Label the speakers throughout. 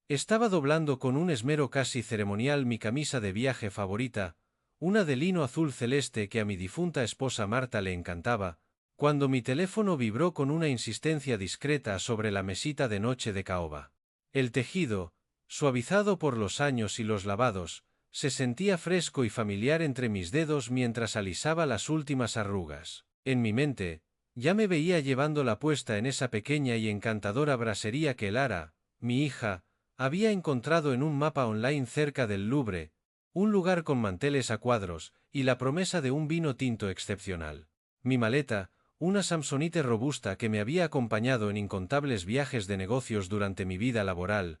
Speaker 1: Estaba doblando con un esmero casi ceremonial mi camisa de viaje favorita, una de lino azul celeste que a mi difunta esposa Marta le encantaba, cuando mi teléfono vibró con una insistencia discreta sobre la mesita de noche de caoba. El tejido, suavizado por los años y los lavados, se sentía fresco y familiar entre mis dedos mientras alisaba las últimas arrugas. En mi mente, ya me veía llevándola puesta en esa pequeña y encantadora brasería que Lara, mi hija, había encontrado en un mapa online cerca del Louvre, un lugar con manteles a cuadros, y la promesa de un vino tinto excepcional. Mi maleta, una Samsonite robusta que me había acompañado en incontables viajes de negocios durante mi vida laboral,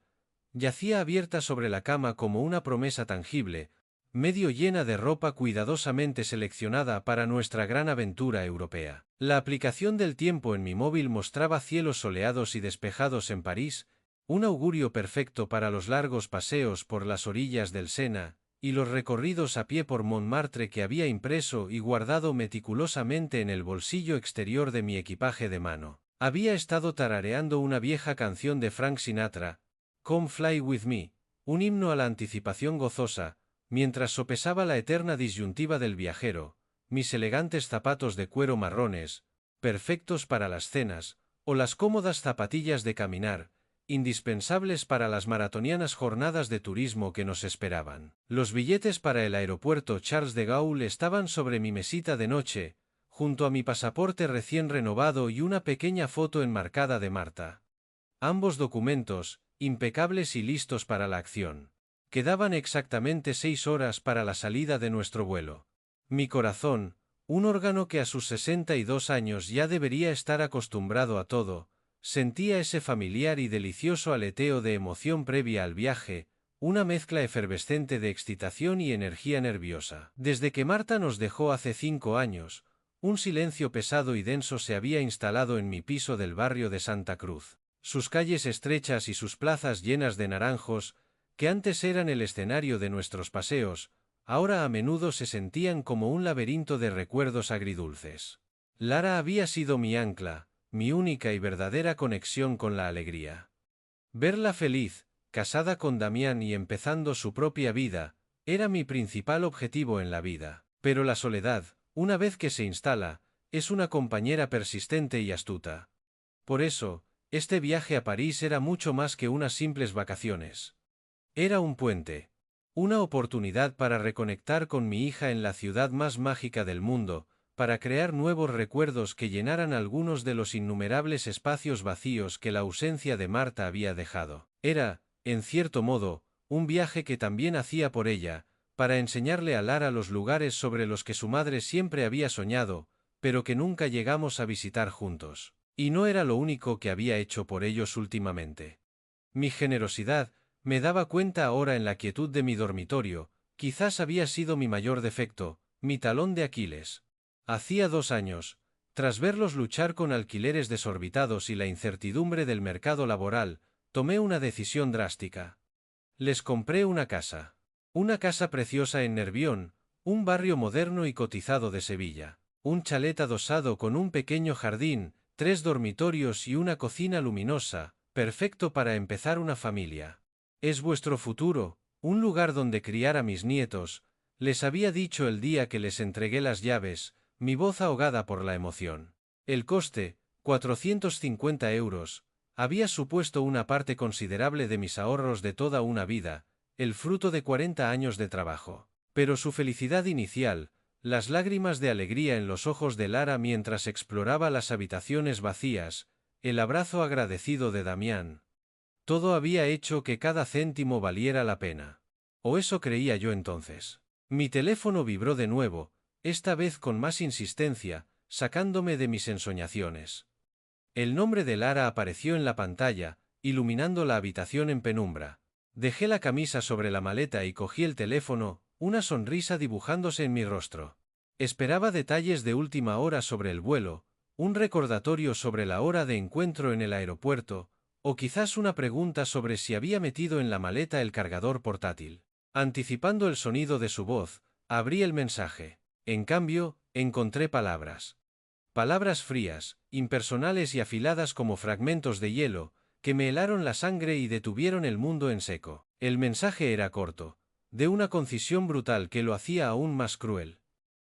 Speaker 1: yacía abierta sobre la cama como una promesa tangible, medio llena de ropa cuidadosamente seleccionada para nuestra gran aventura europea. La aplicación del tiempo en mi móvil mostraba cielos soleados y despejados en París, un augurio perfecto para los largos paseos por las orillas del Sena, y los recorridos a pie por Montmartre que había impreso y guardado meticulosamente en el bolsillo exterior de mi equipaje de mano. Había estado tarareando una vieja canción de Frank Sinatra, Come Fly With Me, un himno a la anticipación gozosa, mientras sopesaba la eterna disyuntiva del viajero, mis elegantes zapatos de cuero marrones, perfectos para las cenas, o las cómodas zapatillas de caminar, indispensables para las maratonianas jornadas de turismo que nos esperaban. Los billetes para el aeropuerto Charles de Gaulle estaban sobre mi mesita de noche, junto a mi pasaporte recién renovado y una pequeña foto enmarcada de Marta. Ambos documentos, impecables y listos para la acción. Quedaban exactamente 6 horas para la salida de nuestro vuelo. Mi corazón, un órgano que a sus 62 años ya debería estar acostumbrado a todo, sentía ese familiar y delicioso aleteo de emoción previa al viaje, una mezcla efervescente de excitación y energía nerviosa. Desde que Marta nos dejó hace 5 años, un silencio pesado y denso se había instalado en mi piso del barrio de Santa Cruz. Sus calles estrechas y sus plazas llenas de naranjos, que antes eran el escenario de nuestros paseos, ahora a menudo se sentían como un laberinto de recuerdos agridulces. Lara había sido mi ancla, mi única y verdadera conexión con la alegría. Verla feliz, casada con Damián y empezando su propia vida, era mi principal objetivo en la vida. Pero la soledad, una vez que se instala, es una compañera persistente y astuta. Por eso, este viaje a París era mucho más que unas simples vacaciones. Era un puente. Una oportunidad para reconectar con mi hija en la ciudad más mágica del mundo, para crear nuevos recuerdos que llenaran algunos de los innumerables espacios vacíos que la ausencia de Marta había dejado. Era, en cierto modo, un viaje que también hacía por ella, para enseñarle a Lara los lugares sobre los que su madre siempre había soñado, pero que nunca llegamos a visitar juntos. Y no era lo único que había hecho por ellos últimamente. Mi generosidad, me daba cuenta ahora en la quietud de mi dormitorio, quizás había sido mi mayor defecto, mi talón de Aquiles. Hacía 2 años, tras verlos luchar con alquileres desorbitados y la incertidumbre del mercado laboral, tomé una decisión drástica. Les compré una casa. Una casa preciosa en Nervión, un barrio moderno y cotizado de Sevilla. Un chalet adosado con un pequeño jardín, 3 dormitorios y una cocina luminosa, perfecto para empezar una familia. Es vuestro futuro, un lugar donde criar a mis nietos, les había dicho el día que les entregué las llaves, mi voz ahogada por la emoción. El coste, 450 euros, había supuesto una parte considerable de mis ahorros de toda una vida, el fruto de 40 años de trabajo. Pero su felicidad inicial, las lágrimas de alegría en los ojos de Lara mientras exploraba las habitaciones vacías, el abrazo agradecido de Damián, todo había hecho que cada céntimo valiera la pena. O eso creía yo entonces. Mi teléfono vibró de nuevo, esta vez con más insistencia, sacándome de mis ensoñaciones. El nombre de Lara apareció en la pantalla, iluminando la habitación en penumbra. Dejé la camisa sobre la maleta y cogí el teléfono, una sonrisa dibujándose en mi rostro. Esperaba detalles de última hora sobre el vuelo, un recordatorio sobre la hora de encuentro en el aeropuerto, o quizás una pregunta sobre si había metido en la maleta el cargador portátil. Anticipando el sonido de su voz, abrí el mensaje. En cambio, encontré palabras. Palabras frías, impersonales y afiladas como fragmentos de hielo, que me helaron la sangre y detuvieron el mundo en seco. El mensaje era corto, de una concisión brutal que lo hacía aún más cruel.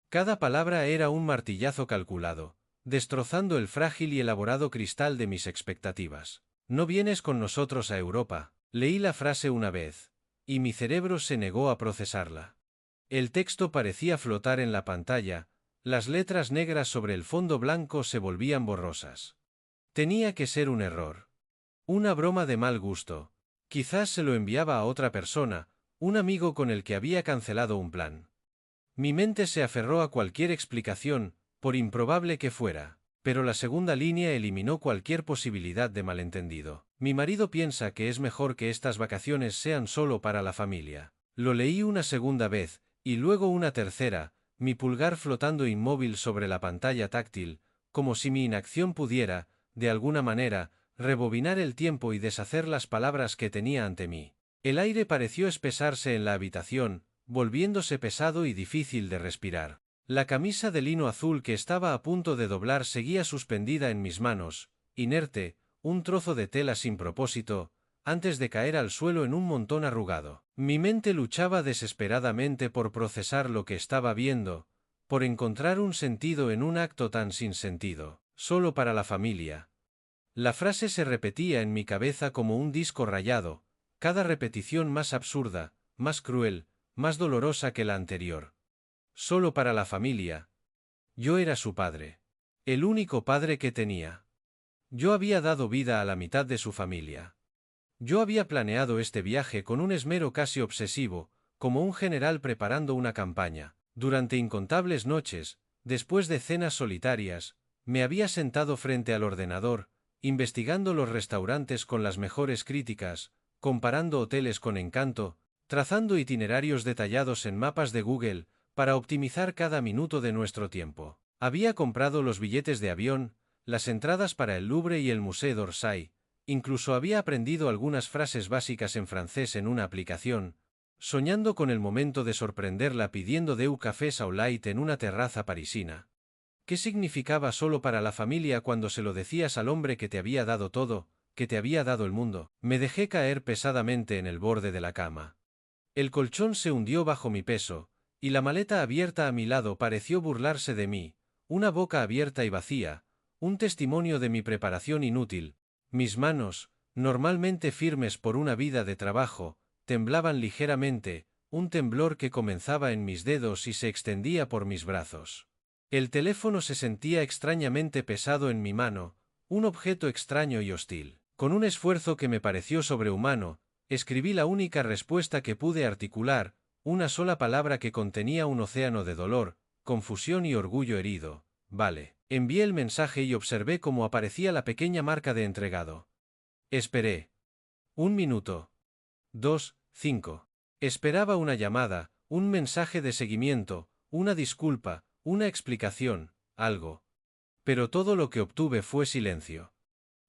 Speaker 1: Cada palabra era un martillazo calculado, destrozando el frágil y elaborado cristal de mis expectativas. No vienes con nosotros a Europa. Leí la frase una vez, y mi cerebro se negó a procesarla. El texto parecía flotar en la pantalla, las letras negras sobre el fondo blanco se volvían borrosas. Tenía que ser un error. Una broma de mal gusto. Quizás se lo enviaba a otra persona, un amigo con el que había cancelado un plan. Mi mente se aferró a cualquier explicación, por improbable que fuera, pero la segunda línea eliminó cualquier posibilidad de malentendido. Mi marido piensa que es mejor que estas vacaciones sean solo para la familia. Lo leí una segunda vez, y luego una tercera, mi pulgar flotando inmóvil sobre la pantalla táctil, como si mi inacción pudiera, de alguna manera, rebobinar el tiempo y deshacer las palabras que tenía ante mí. El aire pareció espesarse en la habitación, volviéndose pesado y difícil de respirar. La camisa de lino azul que estaba a punto de doblar seguía suspendida en mis manos, inerte, un trozo de tela sin propósito, antes de caer al suelo en un montón arrugado. Mi mente luchaba desesperadamente por procesar lo que estaba viendo, por encontrar un sentido en un acto tan sin sentido, solo para la familia. La frase se repetía en mi cabeza como un disco rayado, cada repetición más absurda, más cruel, más dolorosa que la anterior. Solo para la familia. Yo era su padre. El único padre que tenía. Yo había dado vida a la mitad de su familia. Yo había planeado este viaje con un esmero casi obsesivo, como un general preparando una campaña. Durante incontables noches, después de cenas solitarias, me había sentado frente al ordenador, investigando los restaurantes con las mejores críticas, comparando hoteles con Encanto, trazando itinerarios detallados en mapas de Google, para optimizar cada minuto de nuestro tiempo. Había comprado los billetes de avión, las entradas para el Louvre y el Musée d'Orsay, incluso había aprendido algunas frases básicas en francés en una aplicación, soñando con el momento de sorprenderla pidiendo un café au lait en una terraza parisina. ¿Qué significaba solo para la familia cuando se lo decías al hombre que te había dado todo, que te había dado el mundo? Me dejé caer pesadamente en el borde de la cama. El colchón se hundió bajo mi peso, y la maleta abierta a mi lado pareció burlarse de mí, una boca abierta y vacía, un testimonio de mi preparación inútil. Mis manos, normalmente firmes por una vida de trabajo, temblaban ligeramente, un temblor que comenzaba en mis dedos y se extendía por mis brazos. El teléfono se sentía extrañamente pesado en mi mano, un objeto extraño y hostil. Con un esfuerzo que me pareció sobrehumano, escribí la única respuesta que pude articular, una sola palabra que contenía un océano de dolor, confusión y orgullo herido. Vale. Envié el mensaje y observé cómo aparecía la pequeña marca de entregado. Esperé. 1 minuto. 2, 5. Esperaba una llamada, un mensaje de seguimiento, una disculpa, una explicación, algo. Pero todo lo que obtuve fue silencio.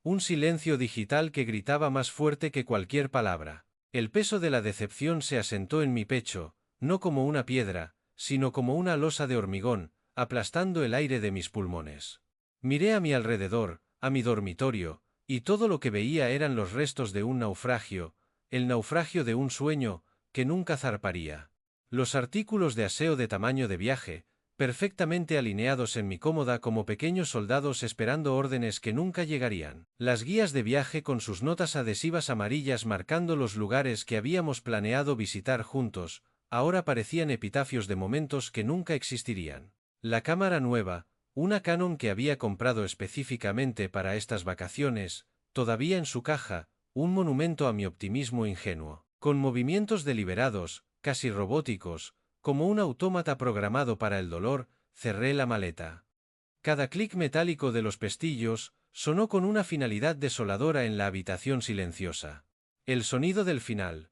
Speaker 1: Un silencio digital que gritaba más fuerte que cualquier palabra. El peso de la decepción se asentó en mi pecho, no como una piedra, sino como una losa de hormigón, aplastando el aire de mis pulmones. Miré a mi alrededor, a mi dormitorio, y todo lo que veía eran los restos de un naufragio, el naufragio de un sueño, que nunca zarparía. Los artículos de aseo de tamaño de viaje, perfectamente alineados en mi cómoda como pequeños soldados esperando órdenes que nunca llegarían. Las guías de viaje con sus notas adhesivas amarillas marcando los lugares que habíamos planeado visitar juntos, ahora parecían epitafios de momentos que nunca existirían. La cámara nueva, una Canon que había comprado específicamente para estas vacaciones, todavía en su caja, un monumento a mi optimismo ingenuo. Con movimientos deliberados, casi robóticos, como un autómata programado para el dolor, cerré la maleta. Cada clic metálico de los pestillos sonó con una finalidad desoladora en la habitación silenciosa. El sonido del final.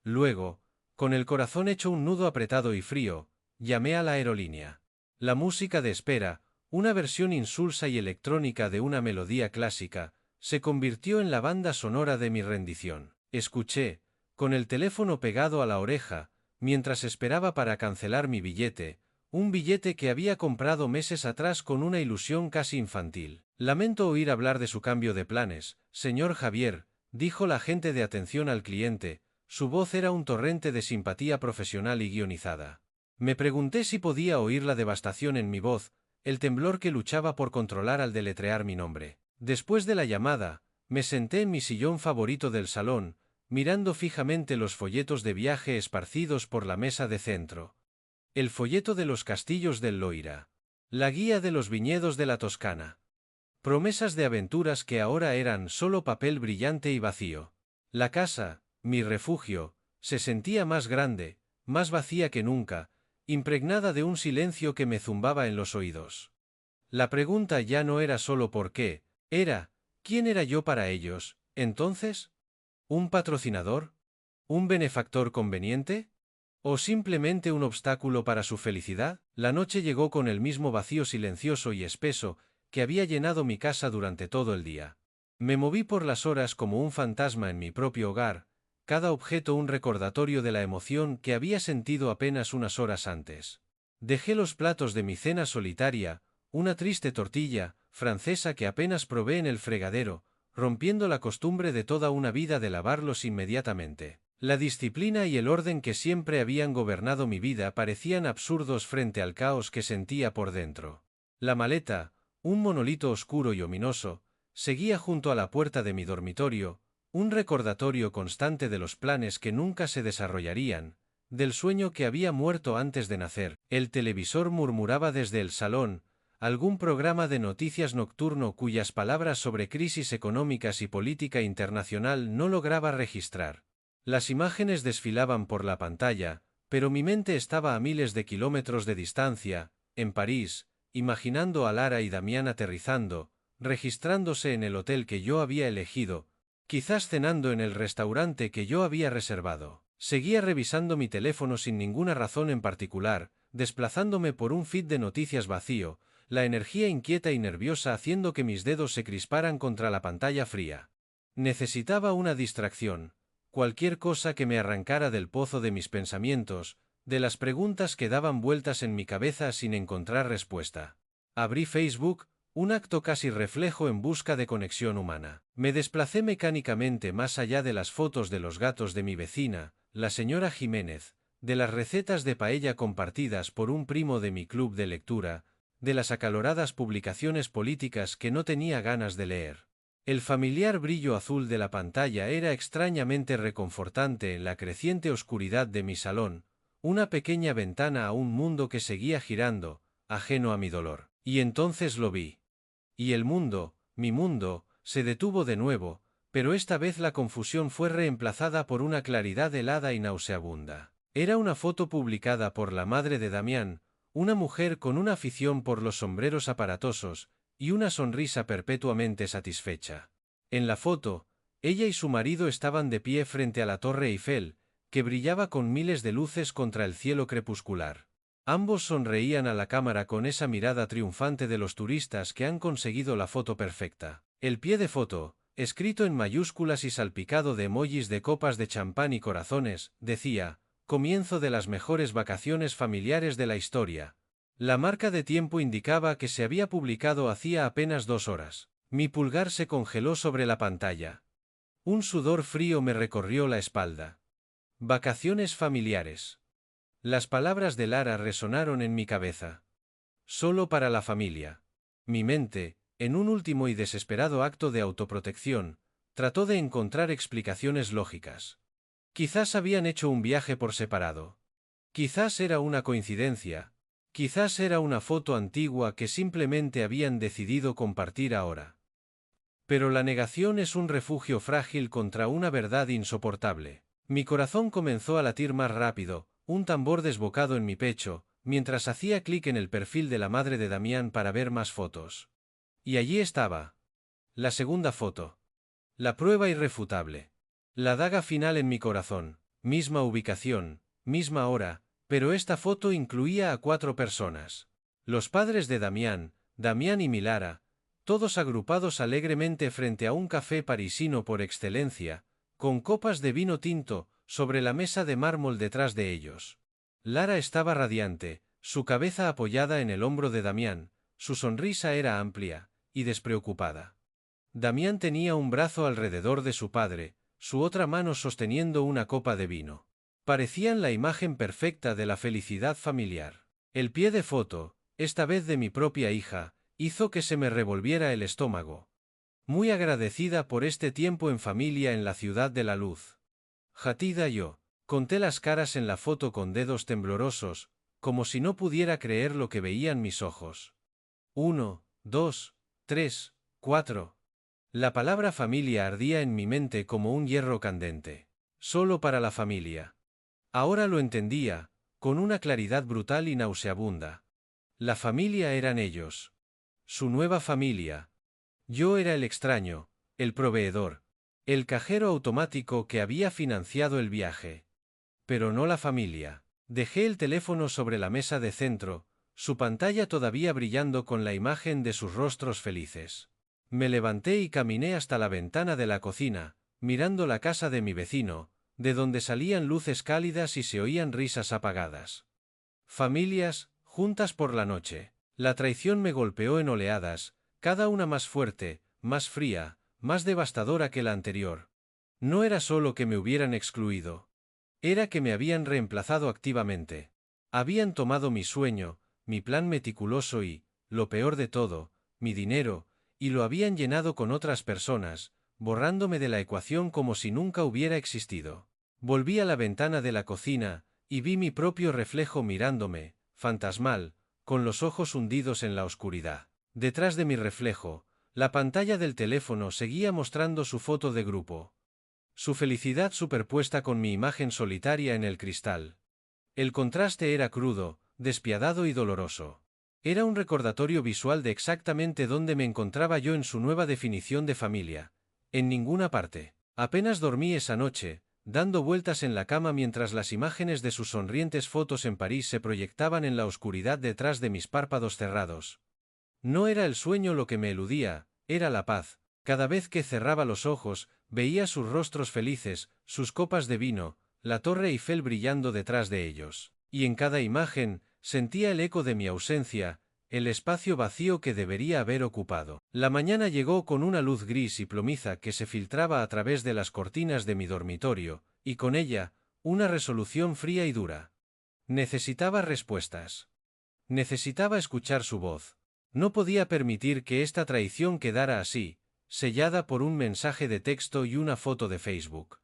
Speaker 1: Luego, con el corazón hecho un nudo apretado y frío, llamé a la aerolínea. La música de espera, una versión insulsa y electrónica de una melodía clásica, se convirtió en la banda sonora de mi rendición. Escuché, con el teléfono pegado a la oreja, mientras esperaba para cancelar mi billete, un billete que había comprado meses atrás con una ilusión casi infantil. Lamento oír hablar de su cambio de planes, Señor Javier, dijo la agente de atención al cliente, su voz era un torrente de simpatía profesional y guionizada. Me pregunté si podía oír la devastación en mi voz, el temblor que luchaba por controlar al deletrear mi nombre. Después de la llamada, me senté en mi sillón favorito del salón, mirando fijamente los folletos de viaje esparcidos por la mesa de centro. El folleto de los castillos del Loira. La guía de los viñedos de la Toscana. Promesas de aventuras que ahora eran solo papel brillante y vacío. La casa, mi refugio, se sentía más grande, más vacía que nunca, impregnada de un silencio que me zumbaba en los oídos. La pregunta ya no era solo por qué, era, ¿quién era yo para ellos, entonces? ¿Un patrocinador? ¿Un benefactor conveniente? ¿O simplemente un obstáculo para su felicidad? La noche llegó con el mismo vacío silencioso y espeso que había llenado mi casa durante todo el día. Me moví por las horas como un fantasma en mi propio hogar, cada objeto un recordatorio de la emoción que había sentido apenas unas horas antes. Dejé los platos de mi cena solitaria, una triste tortilla francesa que apenas probé en el fregadero, rompiendo la costumbre de toda una vida de lavarlos inmediatamente. La disciplina y el orden que siempre habían gobernado mi vida parecían absurdos frente al caos que sentía por dentro. La maleta, un monolito oscuro y ominoso, seguía junto a la puerta de mi dormitorio, un recordatorio constante de los planes que nunca se desarrollarían, del sueño que había muerto antes de nacer. El televisor murmuraba desde el salón, algún programa de noticias nocturno cuyas palabras sobre crisis económicas y política internacional no lograba registrar. Las imágenes desfilaban por la pantalla, pero mi mente estaba a miles de kilómetros de distancia, en París, imaginando a Lara y Damián aterrizando, registrándose en el hotel que yo había elegido, quizás cenando en el restaurante que yo había reservado. Seguía revisando mi teléfono sin ninguna razón en particular, desplazándome por un feed de noticias vacío, la energía inquieta y nerviosa haciendo que mis dedos se crisparan contra la pantalla fría. Necesitaba una distracción, cualquier cosa que me arrancara del pozo de mis pensamientos, de las preguntas que daban vueltas en mi cabeza sin encontrar respuesta. Abrí Facebook, un acto casi reflejo en busca de conexión humana. Me desplacé mecánicamente más allá de las fotos de los gatos de mi vecina, la señora Jiménez, de las recetas de paella compartidas por un primo de mi club de lectura, de las acaloradas publicaciones políticas que no tenía ganas de leer. El familiar brillo azul de la pantalla era extrañamente reconfortante en la creciente oscuridad de mi salón, una pequeña ventana a un mundo que seguía girando, ajeno a mi dolor. Y entonces lo vi. Y el mundo, mi mundo, se detuvo de nuevo, pero esta vez la confusión fue reemplazada por una claridad helada y nauseabunda. Era una foto publicada por la madre de Damián, una mujer con una afición por los sombreros aparatosos, y una sonrisa perpetuamente satisfecha. En la foto, ella y su marido estaban de pie frente a la Torre Eiffel, que brillaba con miles de luces contra el cielo crepuscular. Ambos sonreían a la cámara con esa mirada triunfante de los turistas que han conseguido la foto perfecta. El pie de foto, escrito en mayúsculas y salpicado de emojis de copas de champán y corazones, decía: comienzo de las mejores vacaciones familiares de la historia. La marca de tiempo indicaba que se había publicado hacía apenas 2 horas. Mi pulgar se congeló sobre la pantalla. Un sudor frío me recorrió la espalda. Vacaciones familiares. Las palabras de Lara resonaron en mi cabeza. Solo para la familia. Mi mente, en un último y desesperado acto de autoprotección, trató de encontrar explicaciones lógicas. Quizás habían hecho un viaje por separado. Quizás era una coincidencia. Quizás era una foto antigua que simplemente habían decidido compartir ahora. Pero la negación es un refugio frágil contra una verdad insoportable. Mi corazón comenzó a latir más rápido, un tambor desbocado en mi pecho, mientras hacía clic en el perfil de la madre de Damián para ver más fotos. Y allí estaba. La segunda foto. La prueba irrefutable. La daga final en mi corazón, misma ubicación, misma hora, pero esta foto incluía a 4 personas. Los padres de Damián, Damián y Milara, todos agrupados alegremente frente a un café parisino por excelencia, con copas de vino tinto, sobre la mesa de mármol detrás de ellos. Lara estaba radiante, su cabeza apoyada en el hombro de Damián, su sonrisa era amplia y despreocupada. Damián tenía un brazo alrededor de su padre, su otra mano sosteniendo una copa de vino. Parecían la imagen perfecta de la felicidad familiar. El pie de foto, esta vez de mi propia hija, hizo que se me revolviera el estómago. Muy agradecida por este tiempo en familia en la ciudad de la luz. Hatida yo. Conté las caras en la foto con dedos temblorosos, como si no pudiera creer lo que veían mis ojos. 1, 2, 3, 4. La palabra familia ardía en mi mente como un hierro candente. Solo para la familia. Ahora lo entendía, con una claridad brutal y nauseabunda. La familia eran ellos. Su nueva familia. Yo era el extraño, el proveedor, el cajero automático que había financiado el viaje. Pero no la familia. Dejé el teléfono sobre la mesa de centro, su pantalla todavía brillando con la imagen de sus rostros felices. Me levanté y caminé hasta la ventana de la cocina, mirando la casa de mi vecino, de donde salían luces cálidas y se oían risas apagadas. Familias, juntas por la noche. La traición me golpeó en oleadas, cada una más fuerte, más fría, más devastadora que la anterior. No era solo que me hubieran excluido. Era que me habían reemplazado activamente. Habían tomado mi sueño, mi plan meticuloso y, lo peor de todo, mi dinero, y lo habían llenado con otras personas, borrándome de la ecuación como si nunca hubiera existido. Volví a la ventana de la cocina, y vi mi propio reflejo mirándome, fantasmal, con los ojos hundidos en la oscuridad. Detrás de mi reflejo, la pantalla del teléfono seguía mostrando su foto de grupo. Su felicidad superpuesta con mi imagen solitaria en el cristal. El contraste era crudo, despiadado y doloroso. Era un recordatorio visual de exactamente dónde me encontraba yo en su nueva definición de familia. En ninguna parte. Apenas dormí esa noche, dando vueltas en la cama mientras las imágenes de sus sonrientes fotos en París se proyectaban en la oscuridad detrás de mis párpados cerrados. No era el sueño lo que me eludía, era la paz. Cada vez que cerraba los ojos, veía sus rostros felices, sus copas de vino, la Torre Eiffel brillando detrás de ellos. Y en cada imagen, sentía el eco de mi ausencia, el espacio vacío que debería haber ocupado. La mañana llegó con una luz gris y plomiza que se filtraba a través de las cortinas de mi dormitorio, y con ella, una resolución fría y dura. Necesitaba respuestas. Necesitaba escuchar su voz. No podía permitir que esta traición quedara así, sellada por un mensaje de texto y una foto de Facebook.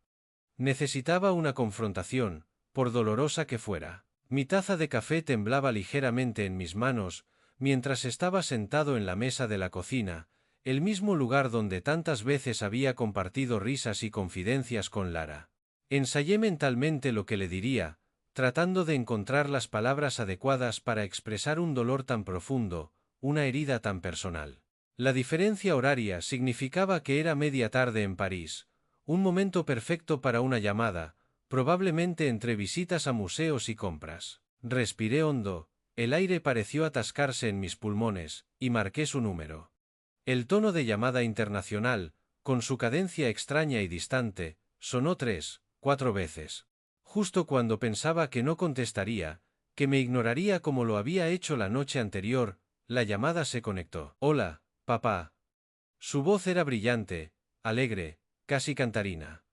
Speaker 1: Necesitaba una confrontación, por dolorosa que fuera. Mi taza de café temblaba ligeramente en mis manos, mientras estaba sentado en la mesa de la cocina, el mismo lugar donde tantas veces había compartido risas y confidencias con Lara. Ensayé mentalmente lo que le diría, tratando de encontrar las palabras adecuadas para expresar un dolor tan profundo, una herida tan personal. La diferencia horaria significaba que era media tarde en París, un momento perfecto para una llamada, probablemente entre visitas a museos y compras. Respiré hondo, el aire pareció atascarse en mis pulmones, y marqué su número. El tono de llamada internacional, con su cadencia extraña y distante, sonó 3, 4 veces. Justo cuando pensaba que no contestaría, que me ignoraría como lo había hecho la noche anterior, la llamada se conectó. Hola, papá. Su voz era brillante, alegre, casi cantarina.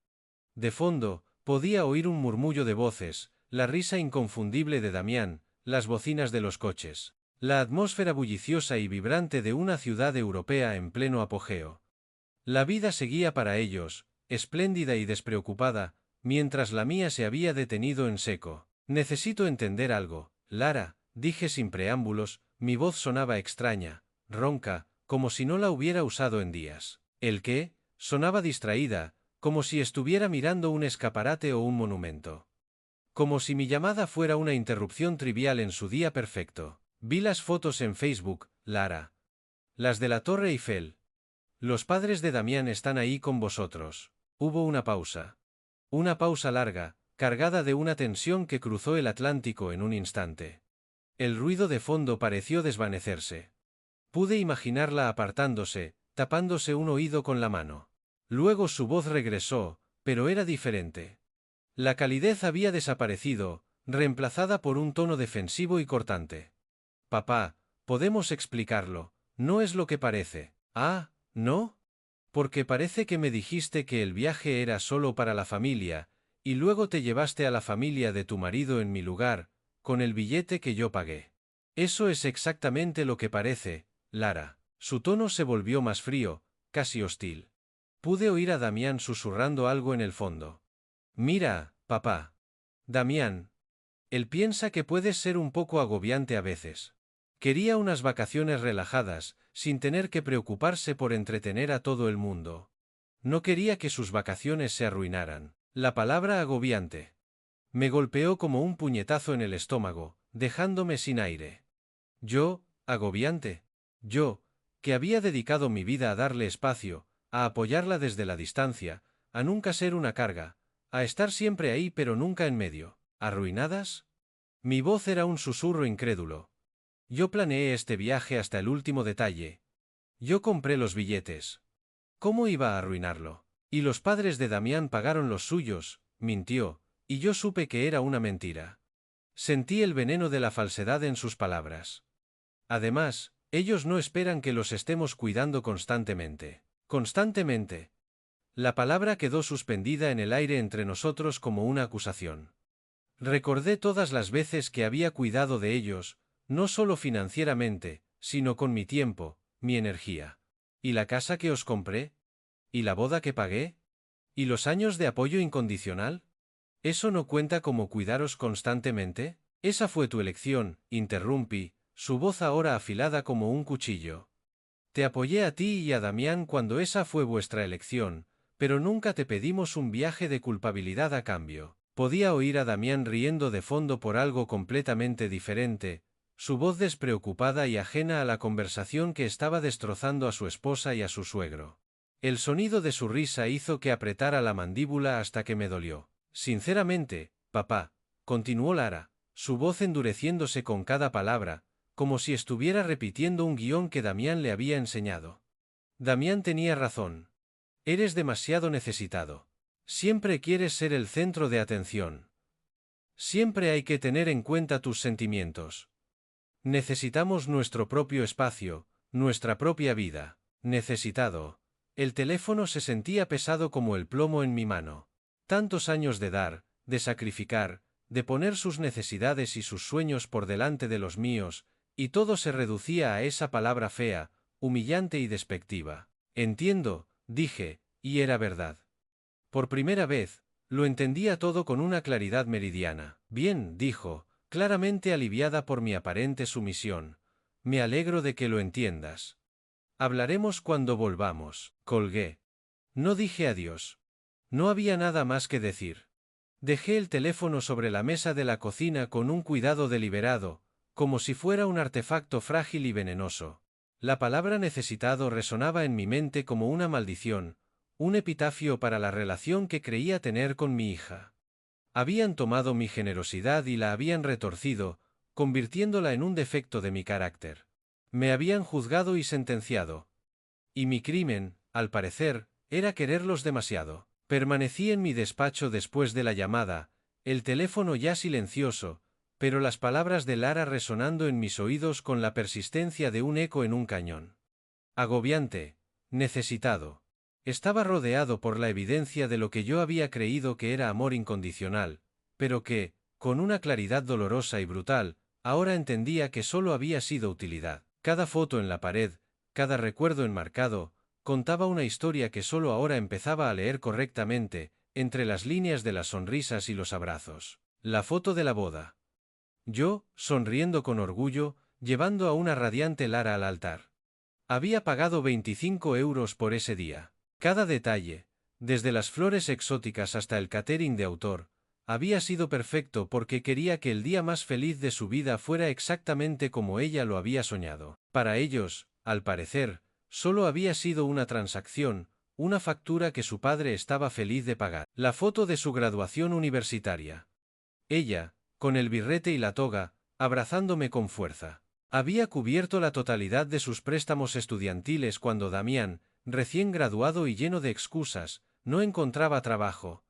Speaker 1: De fondo, podía oír un murmullo de voces, la risa inconfundible de Damián, las bocinas de los coches, la atmósfera bulliciosa y vibrante de una ciudad europea en pleno apogeo. La vida seguía para ellos, espléndida y despreocupada, mientras la mía se había detenido en seco. Necesito entender algo, Lara, dije sin preámbulos, mi voz sonaba extraña, ronca, como si no la hubiera usado en días. ¿El qué? Sonaba distraída, como si estuviera mirando un escaparate o un monumento. Como si mi llamada fuera una interrupción trivial en su día perfecto. Vi las fotos en Facebook, Lara. Las de la Torre Eiffel. Los padres de Damián están ahí con vosotros. Hubo una pausa. Una pausa larga, cargada de una tensión que cruzó el Atlántico en un instante. El ruido de fondo pareció desvanecerse. Pude imaginarla apartándose, tapándose un oído con la mano. Luego su voz regresó, pero era diferente. La calidez había desaparecido, reemplazada por un tono defensivo y cortante. Papá, podemos explicarlo, no es lo que parece. Ah, ¿no? Porque parece que me dijiste que el viaje era solo para la familia, y luego te llevaste a la familia de tu marido en mi lugar, con el billete que yo pagué. Eso es exactamente lo que parece, Lara. Su tono se volvió más frío, casi hostil. Pude oír a Damián susurrando algo en el fondo. Mira, papá. Damián. Él piensa que puedes ser un poco agobiante a veces. Quería unas vacaciones relajadas, sin tener que preocuparse por entretener a todo el mundo. No quería que sus vacaciones se arruinaran. La palabra agobiante me golpeó como un puñetazo en el estómago, dejándome sin aire. Yo, agobiante. Yo, que había dedicado mi vida a darle espacio, a apoyarla desde la distancia, a nunca ser una carga, a estar siempre ahí pero nunca en medio. ¿Arruinadas? Mi voz era un susurro incrédulo. Yo planeé este viaje hasta el último detalle. Yo compré los billetes. ¿Cómo iba a arruinarlo? Y los padres de Damián pagaron los suyos, mintió, y yo supe que era una mentira. Sentí el veneno de la falsedad en sus palabras. Además, ellos no esperan que los estemos cuidando constantemente. Constantemente. La palabra quedó suspendida en el aire entre nosotros como una acusación. Recordé todas las veces que había cuidado de ellos, no solo financieramente, sino con mi tiempo, mi energía. ¿Y la casa que os compré? ¿Y la boda que pagué? ¿Y los años de apoyo incondicional? ¿Eso no cuenta como cuidaros constantemente? Esa fue tu elección, interrumpí, su voz ahora afilada como un cuchillo. Te apoyé a ti y a Damián cuando esa fue vuestra elección, pero nunca te pedimos un viaje de culpabilidad a cambio. Podía oír a Damián riendo de fondo por algo completamente diferente, su voz despreocupada y ajena a la conversación que estaba destrozando a su esposa y a su suegro. El sonido de su risa hizo que apretara la mandíbula hasta que me dolió. Sinceramente, papá, continuó Lara, su voz endureciéndose con cada palabra, como si estuviera repitiendo un guión que Damián le había enseñado. Damián tenía razón. Eres demasiado necesitado. Siempre quieres ser el centro de atención. Siempre hay que tener en cuenta tus sentimientos. Necesitamos nuestro propio espacio, nuestra propia vida. Necesitado. El teléfono se sentía pesado como el plomo en mi mano. Tantos años de dar, de sacrificar, de poner sus necesidades y sus sueños por delante de los míos, y todo se reducía a esa palabra fea, humillante y despectiva. Entiendo, dije, y era verdad. Por primera vez, lo entendía todo con una claridad meridiana. Bien, dijo, claramente aliviada por mi aparente sumisión. Me alegro de que lo entiendas. Hablaremos cuando volvamos. Colgué. No dije adiós. No había nada más que decir. Dejé el teléfono sobre la mesa de la cocina con un cuidado deliberado, como si fuera un artefacto frágil y venenoso. La palabra necesitado resonaba en mi mente como una maldición, un epitafio para la relación que creía tener con mi hija. Habían tomado mi generosidad y la habían retorcido, convirtiéndola en un defecto de mi carácter. Me habían juzgado y sentenciado. Y mi crimen, al parecer, era quererlos demasiado. Permanecí en mi despacho después de la llamada, el teléfono ya silencioso, pero las palabras de Lara resonando en mis oídos con la persistencia de un eco en un cañón. Agobiante, necesitado. Estaba rodeado por la evidencia de lo que yo había creído que era amor incondicional, pero que, con una claridad dolorosa y brutal, ahora entendía que solo había sido utilidad. Cada foto en la pared, cada recuerdo enmarcado, contaba una historia que solo ahora empezaba a leer correctamente, entre las líneas de las sonrisas y los abrazos. La foto de la boda. Yo, sonriendo con orgullo, llevando a una radiante Lara al altar. Había pagado 25 euros por ese día. Cada detalle, desde las flores exóticas hasta el catering de autor, había sido perfecto porque quería que el día más feliz de su vida fuera exactamente como ella lo había soñado. Para ellos, al parecer, solo había sido una transacción, una factura que su padre estaba feliz de pagar. La foto de su graduación universitaria. Ella, con el birrete y la toga, abrazándome con fuerza. Había cubierto la totalidad de sus préstamos estudiantiles cuando Damián, recién graduado y lleno de excusas, no encontraba trabajo.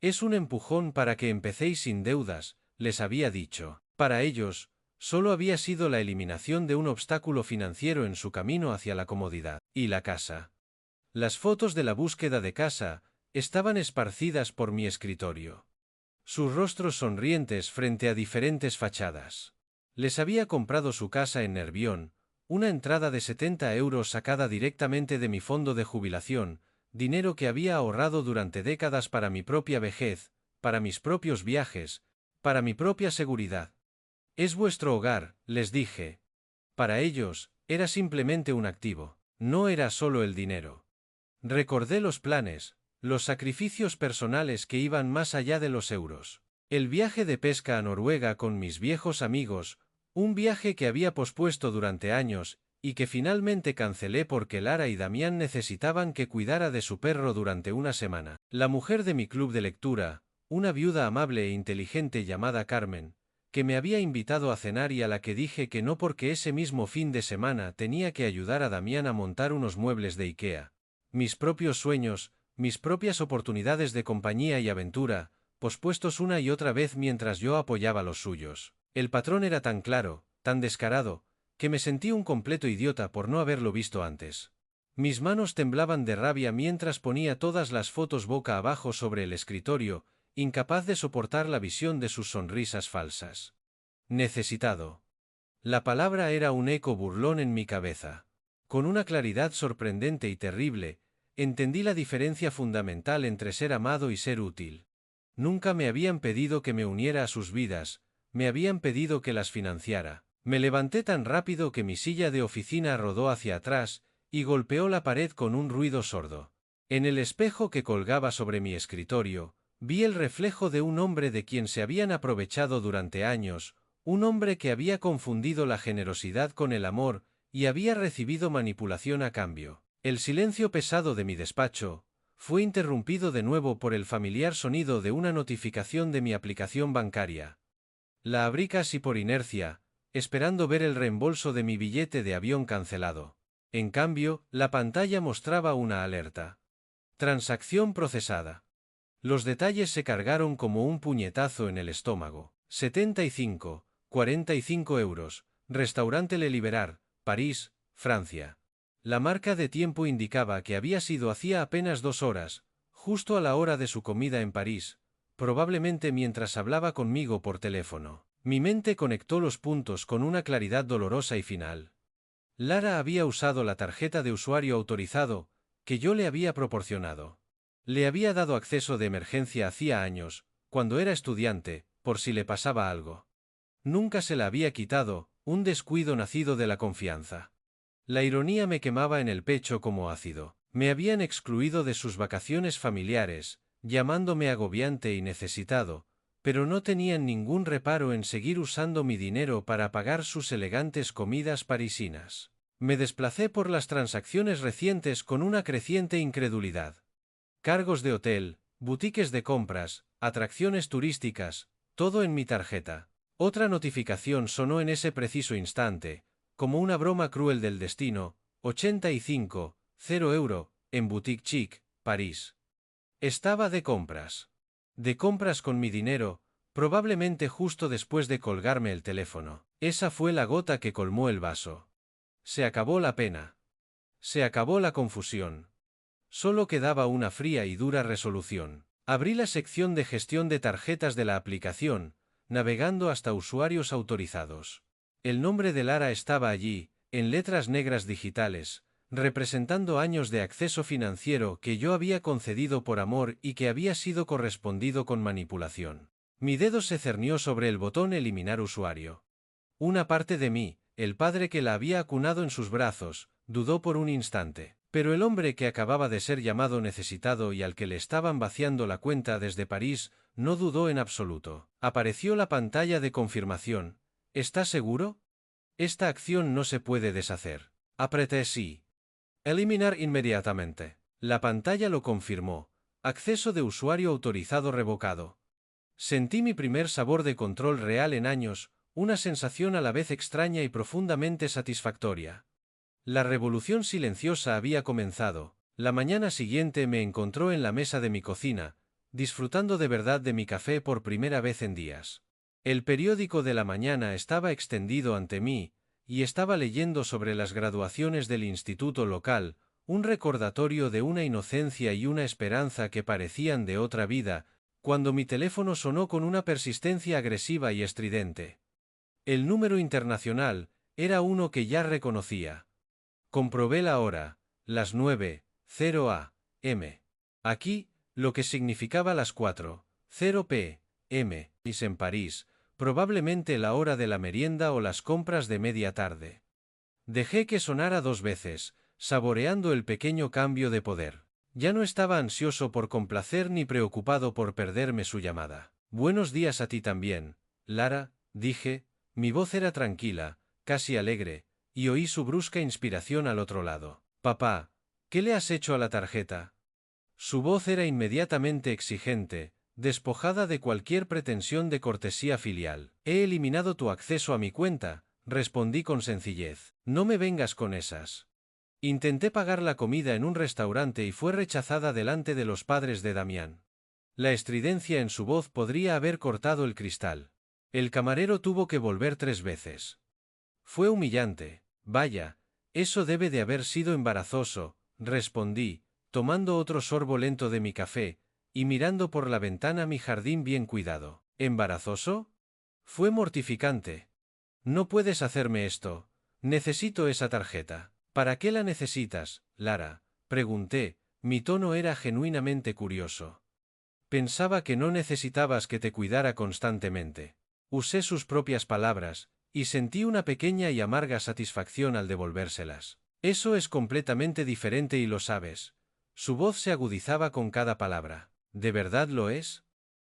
Speaker 1: Es un empujón para que empecéis sin deudas, les había dicho. Para ellos, solo había sido la eliminación de un obstáculo financiero en su camino hacia la comodidad. ¿Y la casa? Las fotos de la búsqueda de casa estaban esparcidas por mi escritorio. Sus rostros sonrientes frente a diferentes fachadas. Les había comprado su casa en Nervión, una entrada de 70 euros sacada directamente de mi fondo de jubilación, dinero que había ahorrado durante décadas para mi propia vejez, para mis propios viajes, para mi propia seguridad. Es vuestro hogar, les dije. Para ellos, era simplemente un activo, no era solo el dinero. Recordé los planes, los sacrificios personales que iban más allá de los euros. El viaje de pesca a Noruega con mis viejos amigos, un viaje que había pospuesto durante años, y que finalmente cancelé porque Lara y Damián necesitaban que cuidara de su perro durante una semana. La mujer de mi club de lectura, una viuda amable e inteligente llamada Carmen, que me había invitado a cenar y a la que dije que no porque ese mismo fin de semana tenía que ayudar a Damián a montar unos muebles de IKEA. Mis propios sueños, mis propias oportunidades de compañía y aventura, pospuestos una y otra vez mientras yo apoyaba los suyos. El patrón era tan claro, tan descarado, que me sentí un completo idiota por no haberlo visto antes. Mis manos temblaban de rabia mientras ponía todas las fotos boca abajo sobre el escritorio, incapaz de soportar la visión de sus sonrisas falsas. Necesitado. La palabra era un eco burlón en mi cabeza. Con una claridad sorprendente y terrible, entendí la diferencia fundamental entre ser amado y ser útil. Nunca me habían pedido que me uniera a sus vidas, me habían pedido que las financiara. Me levanté tan rápido que mi silla de oficina rodó hacia atrás, y golpeó la pared con un ruido sordo. En el espejo que colgaba sobre mi escritorio, vi el reflejo de un hombre de quien se habían aprovechado durante años, un hombre que había confundido la generosidad con el amor, y había recibido manipulación a cambio. El silencio pesado de mi despacho fue interrumpido de nuevo por el familiar sonido de una notificación de mi aplicación bancaria. La abrí casi por inercia, esperando ver el reembolso de mi billete de avión cancelado. En cambio, la pantalla mostraba una alerta. Transacción procesada. Los detalles se cargaron como un puñetazo en el estómago. 45 euros. Restaurante Le Liberar, París, Francia. La marca de tiempo indicaba que había sido hacía apenas 2 horas, justo a la hora de su comida en París, probablemente mientras hablaba conmigo por teléfono. Mi mente conectó los puntos con una claridad dolorosa y final. Lara había usado la tarjeta de usuario autorizado que yo le había proporcionado. Le había dado acceso de emergencia hacía años, cuando era estudiante, por si le pasaba algo. Nunca se la había quitado, un descuido nacido de la confianza. La ironía me quemaba en el pecho como ácido. Me habían excluido de sus vacaciones familiares, llamándome agobiante y necesitado, pero no tenían ningún reparo en seguir usando mi dinero para pagar sus elegantes comidas parisinas. Me desplacé por las transacciones recientes con una creciente incredulidad. Cargos de hotel, boutiques de compras, atracciones turísticas, todo en mi tarjeta. Otra notificación sonó en ese preciso instante, como una broma cruel del destino. 85, 0 euro, en Boutique Chic, París. Estaba de compras. De compras con mi dinero, probablemente justo después de colgarme el teléfono. Esa fue la gota que colmó el vaso. Se acabó la pena. Se acabó la confusión. Solo quedaba una fría y dura resolución. Abrí la sección de gestión de tarjetas de la aplicación, navegando hasta usuarios autorizados. El nombre de Lara estaba allí, en letras negras digitales, representando años de acceso financiero que yo había concedido por amor y que había sido correspondido con manipulación. Mi dedo se cernió sobre el botón Eliminar usuario. Una parte de mí, el padre que la había acunado en sus brazos, dudó por un instante. Pero el hombre que acababa de ser llamado necesitado y al que le estaban vaciando la cuenta desde París, no dudó en absoluto. Apareció la pantalla de confirmación. ¿Está seguro? Esta acción no se puede deshacer. Apreté sí. Eliminar inmediatamente. La pantalla lo confirmó. Acceso de usuario autorizado revocado. Sentí mi primer sabor de control real en años, una sensación a la vez extraña y profundamente satisfactoria. La revolución silenciosa había comenzado. La mañana siguiente me encontró en la mesa de mi cocina, disfrutando de verdad de mi café por primera vez en días. El periódico de la mañana estaba extendido ante mí, y estaba leyendo sobre las graduaciones del instituto local, un recordatorio de una inocencia y una esperanza que parecían de otra vida, cuando mi teléfono sonó con una persistencia agresiva y estridente. El número internacional era uno que ya reconocía. Comprobé la hora, las 9:00 a.m. Aquí, lo que significaba las 4:00 p.m. en París, probablemente la hora de la merienda o las compras de media tarde. Dejé que sonara 2 veces, saboreando el pequeño cambio de poder. Ya no estaba ansioso por complacer ni preocupado por perderme su llamada. Buenos días a ti también, Lara, dije, mi voz era tranquila, casi alegre, y oí su brusca inspiración al otro lado. Papá, ¿qué le has hecho a la tarjeta? Su voz era inmediatamente exigente, despojada de cualquier pretensión de cortesía filial. He eliminado tu acceso a mi cuenta, respondí con sencillez. No me vengas con esas. Intenté pagar la comida en un restaurante y fue rechazada delante de los padres de Damián. La estridencia en su voz podría haber cortado el cristal. El camarero tuvo que volver 3 veces. Fue humillante. Vaya, eso debe de haber sido embarazoso, respondí, tomando otro sorbo lento de mi café, y mirando por la ventana mi jardín bien cuidado. ¿Embarazoso? Fue mortificante. No puedes hacerme esto. Necesito esa tarjeta. ¿Para qué la necesitas, Lara? Pregunté, mi tono era genuinamente curioso. Pensaba que no necesitabas que te cuidara constantemente. Usé sus propias palabras, y sentí una pequeña y amarga satisfacción al devolvérselas. Eso es completamente diferente y lo sabes. Su voz se agudizaba con cada palabra. ¿De verdad lo es?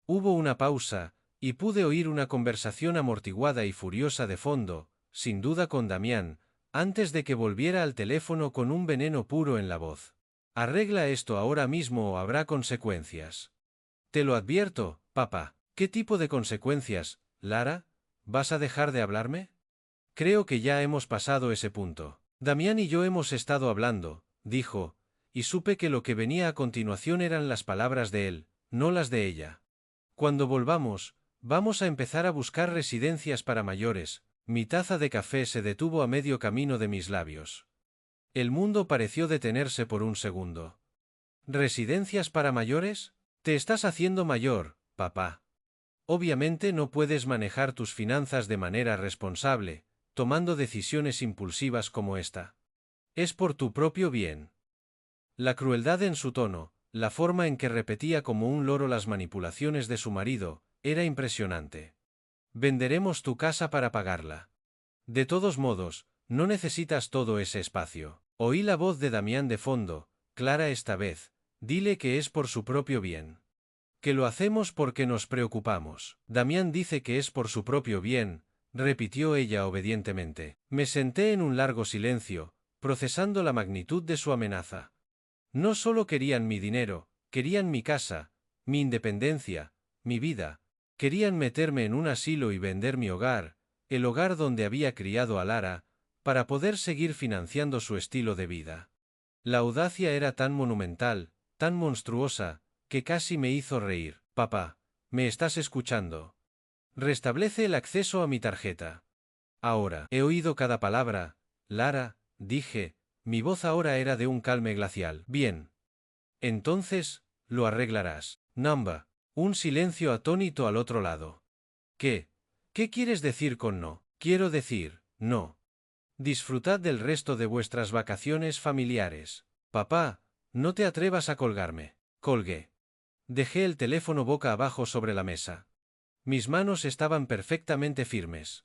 Speaker 1: Hubo una pausa, y pude oír una conversación amortiguada y furiosa de fondo, sin duda con Damián, antes de que volviera al teléfono con un veneno puro en la voz. Arregla esto ahora mismo o habrá consecuencias. Te lo advierto, papá. ¿Qué tipo de consecuencias, Lara? ¿Vas a dejar de hablarme? Creo que ya hemos pasado ese punto. Damián y yo hemos estado hablando, dijo, y supe que lo que venía a continuación eran las palabras de él, no las de ella. Cuando volvamos, vamos a empezar a buscar residencias para mayores. Mi taza de café se detuvo a medio camino de mis labios. El mundo pareció detenerse por un segundo. ¿Residencias para mayores? Te estás haciendo mayor, papá. Obviamente no puedes manejar tus finanzas de manera responsable, tomando decisiones impulsivas como esta. Es por tu propio bien. La crueldad en su tono, la forma en que repetía como un loro las manipulaciones de su marido, era impresionante. Venderemos tu casa para pagarla. De todos modos, no necesitas todo ese espacio. Oí la voz de Damián de fondo, clara esta vez. Dile que es por su propio bien. Que lo hacemos porque nos preocupamos. Damián dice que es por su propio bien, repitió ella obedientemente. Me senté en un largo silencio, procesando la magnitud de su amenaza. No solo querían mi dinero, querían mi casa, mi independencia, mi vida. Querían meterme en un asilo y vender mi hogar, el hogar donde había criado a Lara, para poder seguir financiando su estilo de vida. La audacia era tan monumental, tan monstruosa, que casi me hizo reír. Papá, ¿me estás escuchando? Restablece el acceso a mi tarjeta. Ahora, he oído cada palabra, Lara, dije, mi voz ahora era de un calme glacial. Bien. Entonces, lo arreglarás. Namba. Un silencio atónito al otro lado. ¿Qué? ¿Qué quieres decir con no? Quiero decir, no. Disfrutad del resto de vuestras vacaciones familiares. Papá, no te atrevas a colgarme. Colgué. Dejé el teléfono boca abajo sobre la mesa. Mis manos estaban perfectamente firmes.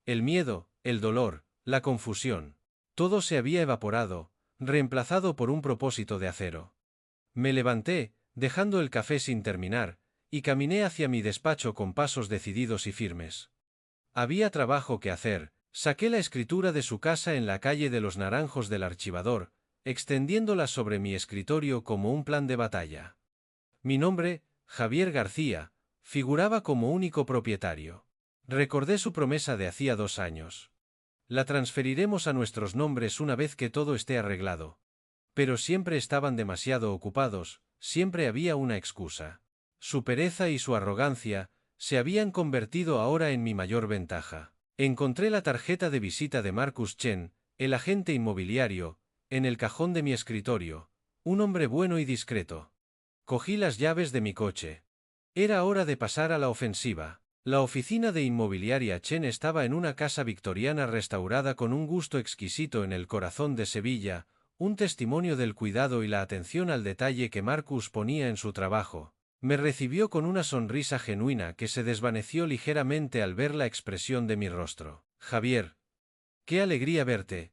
Speaker 1: El miedo, el dolor, la confusión. Todo se había evaporado, reemplazado por un propósito de acero. Me levanté, dejando el café sin terminar, y caminé hacia mi despacho con pasos decididos y firmes. Había trabajo que hacer. Saqué la escritura de su casa en la calle de los Naranjos del archivador, extendiéndola sobre mi escritorio como un plan de batalla. Mi nombre, Javier García, figuraba como único propietario. Recordé su promesa de hacía 2 años. La transferiremos a nuestros nombres una vez que todo esté arreglado. Pero siempre estaban demasiado ocupados, siempre había una excusa. Su pereza y su arrogancia se habían convertido ahora en mi mayor ventaja. Encontré la tarjeta de visita de Marcus Chen, el agente inmobiliario, En el cajón de mi escritorio. Un hombre bueno y discreto. Cogí las llaves de mi coche. Era hora de pasar a la ofensiva. La oficina de inmobiliaria Chen estaba en una casa victoriana restaurada con un gusto exquisito en el corazón de Sevilla, un testimonio del cuidado y la atención al detalle que Marcus ponía en su trabajo. Me recibió con una sonrisa genuina que se desvaneció ligeramente al ver la expresión de mi rostro. Javier. Qué alegría verte.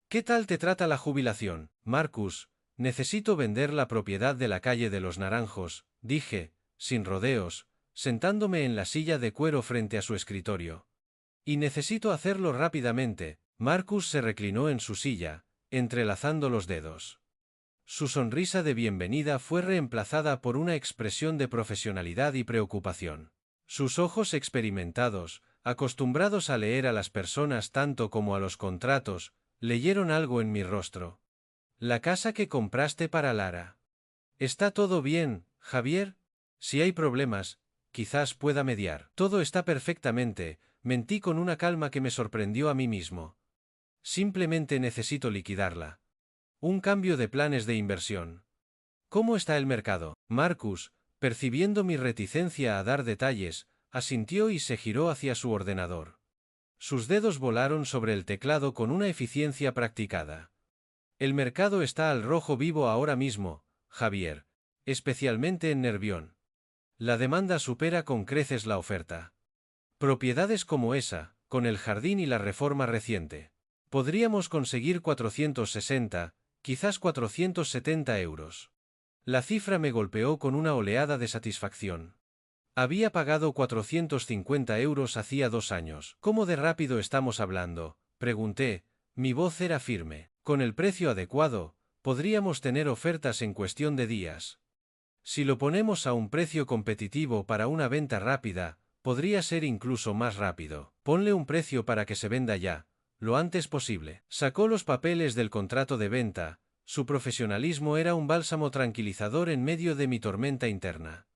Speaker 1: ¿Qué tal te trata la jubilación, Marcus? Necesito vender la propiedad de la calle de los Naranjos, dije, sin rodeos, sentándome en la silla de cuero frente a su escritorio. Y necesito hacerlo rápidamente. Marcus se reclinó en su silla, entrelazando los dedos. Su sonrisa de bienvenida fue reemplazada por una expresión de profesionalidad y preocupación. Sus ojos experimentados, acostumbrados a leer a las personas tanto como a los contratos, leyeron algo en mi rostro. La casa que compraste para Lara. ¿Está todo bien, Javier? Si hay problemas, quizás pueda mediar. Todo está perfectamente, mentí con una calma que me sorprendió a mí mismo. Simplemente necesito liquidarla. Un cambio de planes de inversión. ¿Cómo está el mercado? Marcus, percibiendo mi reticencia a dar detalles, asintió y se giró hacia su ordenador. Sus dedos volaron sobre el teclado con una eficiencia practicada. El mercado está al rojo vivo ahora mismo, Javier, especialmente en Nervión. La demanda supera con creces la oferta. Propiedades como esa, con el jardín y la reforma reciente. Podríamos conseguir 460, quizás 470 euros. La cifra me golpeó con una oleada de satisfacción. Había pagado 450 euros hacía 2 años. ¿Cómo de rápido estamos hablando? Pregunté, mi voz era firme. Con el precio adecuado, podríamos tener ofertas en cuestión de días. Si lo ponemos a un precio competitivo para una venta rápida, podría ser incluso más rápido. Ponle un precio para que se venda ya, lo antes posible. Sacó los papeles del contrato de venta, su profesionalismo era un bálsamo tranquilizador en medio de mi tormenta interna.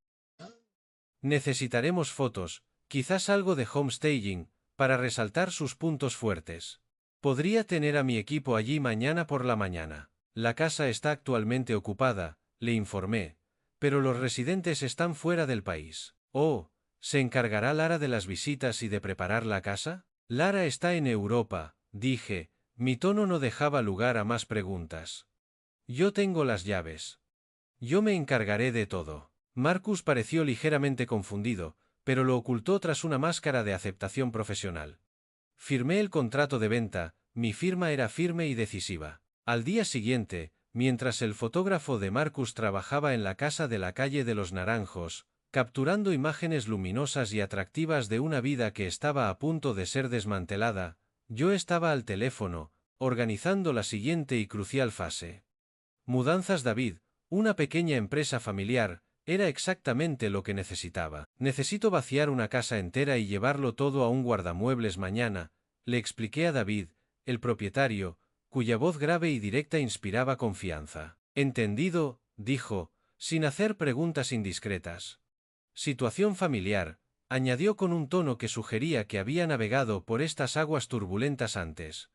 Speaker 1: Necesitaremos fotos, quizás algo de homestaging, para resaltar sus puntos fuertes. Podría tener a mi equipo allí mañana por la mañana. La casa está actualmente ocupada, le informé, pero los residentes están fuera del país. Oh, ¿se encargará Lara de las visitas y de preparar la casa? Lara está en Europa, dije, mi tono no dejaba lugar a más preguntas. Yo tengo las llaves. Yo me encargaré de todo. Marcus pareció ligeramente confundido, pero lo ocultó tras una máscara de aceptación profesional. Firmé el contrato de venta, mi firma era firme y decisiva. Al día siguiente, mientras el fotógrafo de Marcus trabajaba en la casa de la calle de los Naranjos, capturando imágenes luminosas y atractivas de una vida que estaba a punto de ser desmantelada, yo estaba al teléfono, organizando la siguiente y crucial fase. Mudanzas David, una pequeña empresa familiar, era exactamente lo que necesitaba. Necesito vaciar una casa entera y llevarlo todo a un guardamuebles mañana, le expliqué a David, el propietario, cuya voz grave y directa inspiraba confianza. Entendido, dijo, sin hacer preguntas indiscretas. Situación familiar, añadió con un tono que sugería que había navegado por estas aguas turbulentas antes.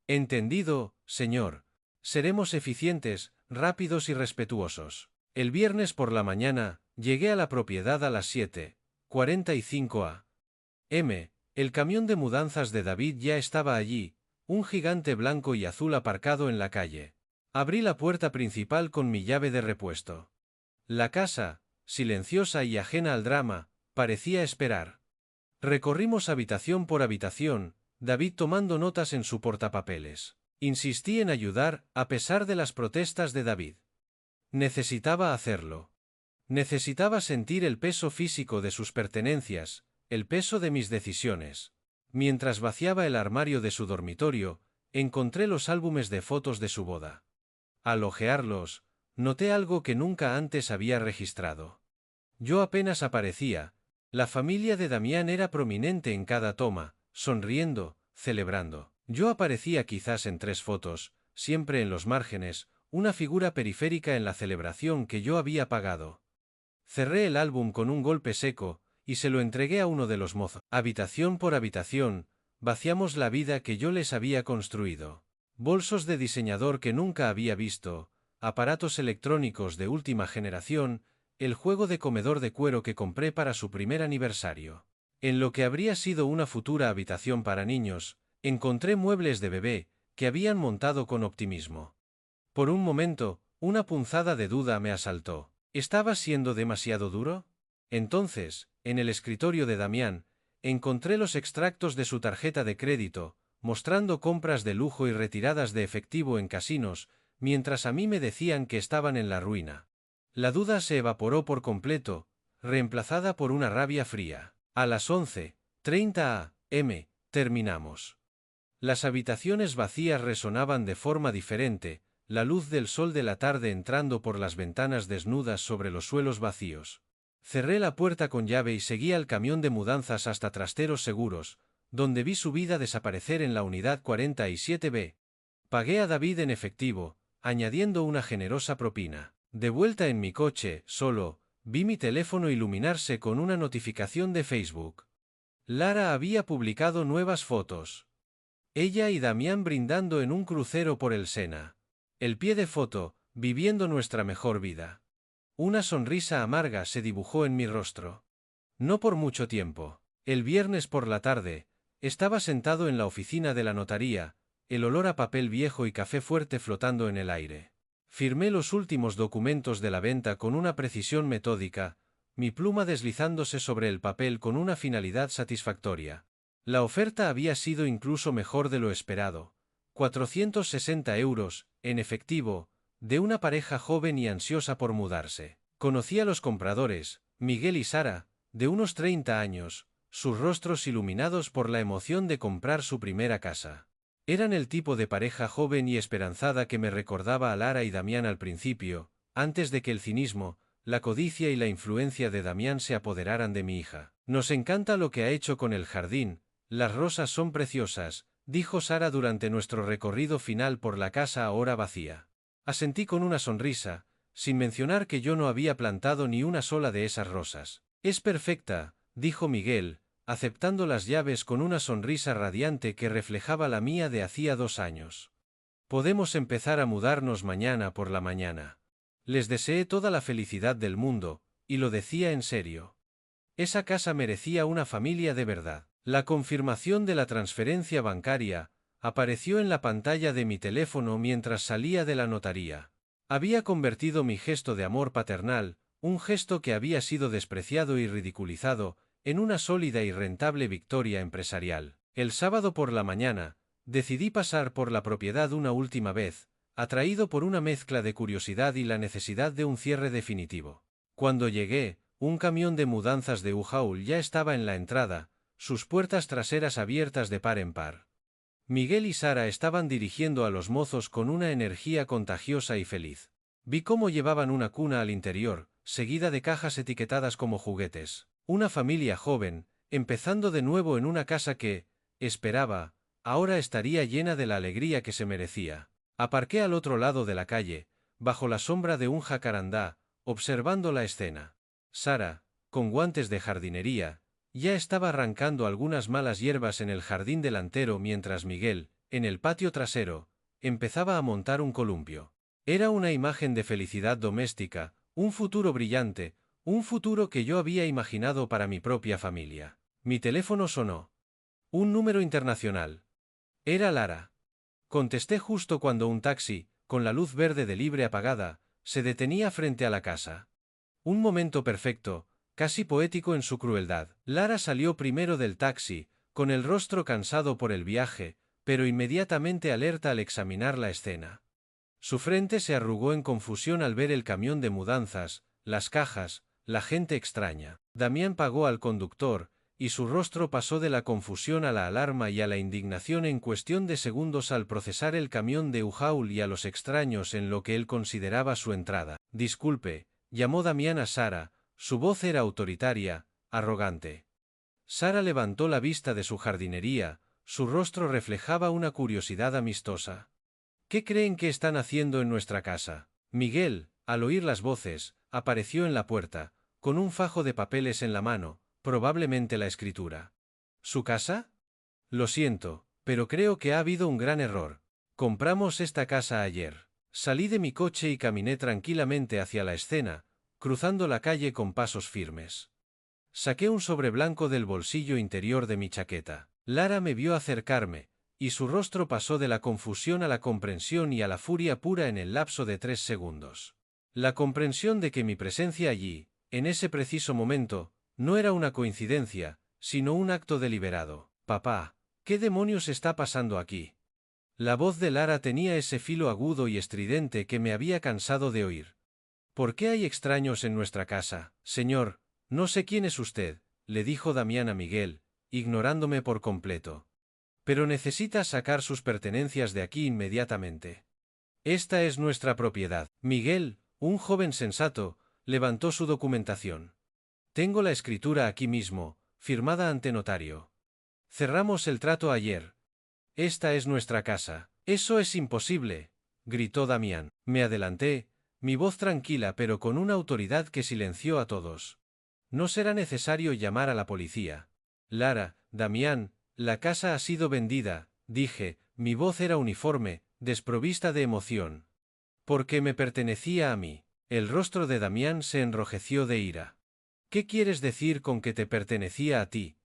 Speaker 1: Entendido, señor. Seremos eficientes, rápidos y respetuosos. El viernes por la mañana, llegué a la propiedad a las 7:45 a.m. El camión de mudanzas de David ya estaba allí, un gigante blanco y azul aparcado en la calle. Abrí la puerta principal con mi llave de repuesto. La casa, silenciosa y ajena al drama, parecía esperar. Recorrimos habitación por habitación, David tomando notas en su portapapeles. Insistí en ayudar, a pesar de las protestas de David. Necesitaba hacerlo. Necesitaba sentir el peso físico de sus pertenencias, el peso de mis decisiones. Mientras vaciaba el armario de su dormitorio, encontré los álbumes de fotos de su boda. Al hojearlos, noté algo que nunca antes había registrado. Yo apenas aparecía, la familia de Damián era prominente en cada toma, sonriendo, celebrando. Yo aparecía quizás en 3 fotos, siempre en los márgenes, una figura periférica en la celebración que yo había pagado. Cerré el álbum con un golpe seco, y se lo entregué a uno de los mozos. Habitación por habitación, vaciamos la vida que yo les había construido. bolsos de diseñador que nunca había visto, aparatos electrónicos de última generación, el juego de comedor de cuero que compré para su primer aniversario. En lo que habría sido una futura habitación para niños, encontré muebles de bebé, que habían montado con optimismo. Por un momento, una punzada de duda me asaltó. ¿Estaba siendo demasiado duro? Entonces, en el escritorio de Damián, encontré los extractos de su tarjeta de crédito, mostrando compras de lujo y retiradas de efectivo en casinos, mientras a mí me decían que estaban en la ruina. La duda se evaporó por completo, reemplazada por una rabia fría. A las 11:30 am, terminamos. Las habitaciones vacías resonaban de forma diferente, la luz del sol de la tarde entrando por las ventanas desnudas sobre los suelos vacíos. Cerré la puerta con llave y seguí al camión de mudanzas hasta Trasteros Seguros, donde vi su vida desaparecer en la unidad 47B. Pagué a David en efectivo, añadiendo una generosa propina. De vuelta en mi coche, solo, vi mi teléfono iluminarse con una notificación de Facebook. Lara había publicado nuevas fotos. Ella y Damián brindando en un crucero por el Sena. El pie de foto, viviendo nuestra mejor vida. Una sonrisa amarga se dibujó en mi rostro. No por mucho tiempo. El viernes por la tarde, estaba sentado en la oficina de la notaría, el olor a papel viejo y café fuerte flotando en el aire. Firmé los últimos documentos de la venta con una precisión metódica, mi pluma deslizándose sobre el papel con una finalidad satisfactoria. La oferta había sido incluso mejor de lo esperado. 460 euros, en efectivo, de una pareja joven y ansiosa por mudarse. Conocí a los compradores, Miguel y Sara, de unos 30 años, sus rostros iluminados por la emoción de comprar su primera casa. Eran el tipo de pareja joven y esperanzada que me recordaba a Lara y Damián al principio, antes de que el cinismo, la codicia y la influencia de Damián se apoderaran de mi hija. Nos encanta lo que ha hecho con el jardín, las rosas son preciosas, dijo Sara durante nuestro recorrido final por la casa ahora vacía. Asentí con una sonrisa, sin mencionar que yo no había plantado ni una sola de esas rosas. Es perfecta, dijo Miguel, aceptando las llaves con una sonrisa radiante que reflejaba la mía de hacía 2 años. Podemos empezar a mudarnos mañana por la mañana. Les deseé toda la felicidad del mundo, y lo decía en serio. Esa casa merecía una familia de verdad. La confirmación de la transferencia bancaria apareció en la pantalla de mi teléfono mientras salía de la notaría. Había convertido mi gesto de amor paternal, un gesto que había sido despreciado y ridiculizado, en una sólida y rentable victoria empresarial. El sábado por la mañana, decidí pasar por la propiedad una última vez, atraído por una mezcla de curiosidad y la necesidad de un cierre definitivo. Cuando llegué, un camión de mudanzas de U-Haul ya estaba en la entrada, sus puertas traseras abiertas de par en par. Miguel y Sara estaban dirigiendo a los mozos con una energía contagiosa y feliz. Vi cómo llevaban una cuna al interior, seguida de cajas etiquetadas como juguetes. Una familia joven, empezando de nuevo en una casa que, esperaba, ahora estaría llena de la alegría que se merecía. Aparqué al otro lado de la calle, bajo la sombra de un jacarandá, observando la escena. Sara, con guantes de jardinería, ya estaba arrancando algunas malas hierbas en el jardín delantero mientras Miguel, en el patio trasero, empezaba a montar un columpio. Era una imagen de felicidad doméstica, un futuro brillante, un futuro que yo había imaginado para mi propia familia. Mi teléfono sonó. Un número internacional. Era Lara. Contesté justo cuando un taxi, con la luz verde de libre apagada, se detenía frente a la casa. Un momento perfecto, casi poético en su crueldad. Lara salió primero del taxi, con el rostro cansado por el viaje, pero inmediatamente alerta al examinar la escena. Su frente se arrugó en confusión al ver el camión de mudanzas, las cajas, la gente extraña. Damián pagó al conductor, y su rostro pasó de la confusión a la alarma y a la indignación en cuestión de segundos al procesar el camión de U-Haul y a los extraños en lo que él consideraba su entrada. Disculpe, llamó Damián a Sara, su voz era autoritaria, arrogante. Sara levantó la vista de su jardinería, su rostro reflejaba una curiosidad amistosa. ¿Qué creen que están haciendo en nuestra casa? Miguel, al oír las voces, apareció en la puerta, con un fajo de papeles en la mano, probablemente la escritura. ¿Su casa? Lo siento, pero creo que ha habido un gran error. Compramos esta casa ayer. Salí de mi coche y caminé tranquilamente hacia la escena, cruzando la calle con pasos firmes. Saqué un sobre blanco del bolsillo interior de mi chaqueta. Lara me vio acercarme, y su rostro pasó de la confusión a la comprensión y a la furia pura en el lapso de 3 segundos. La comprensión de que mi presencia allí, en ese preciso momento, no era una coincidencia, sino un acto deliberado. Papá, ¿qué demonios está pasando aquí? La voz de Lara tenía ese filo agudo y estridente que me había cansado de oír. ¿Por qué hay extraños en nuestra casa, señor? No sé quién es usted, le dijo Damián a Miguel, ignorándome por completo. Pero necesita sacar sus pertenencias de aquí inmediatamente. Esta es nuestra propiedad. Miguel, un joven sensato, levantó su documentación. Tengo la escritura aquí mismo, firmada ante notario. Cerramos el trato ayer. Esta es nuestra casa. Eso es imposible, gritó Damián. Me adelanté, mi voz tranquila pero con una autoridad que silenció a todos. No será necesario llamar a la policía. Lara, Damián, la casa ha sido vendida, dije, mi voz era uniforme, desprovista de emoción. Porque me pertenecía a mí. El rostro de Damián se enrojeció de ira. ¿Qué quieres decir con que te pertenecía a ti?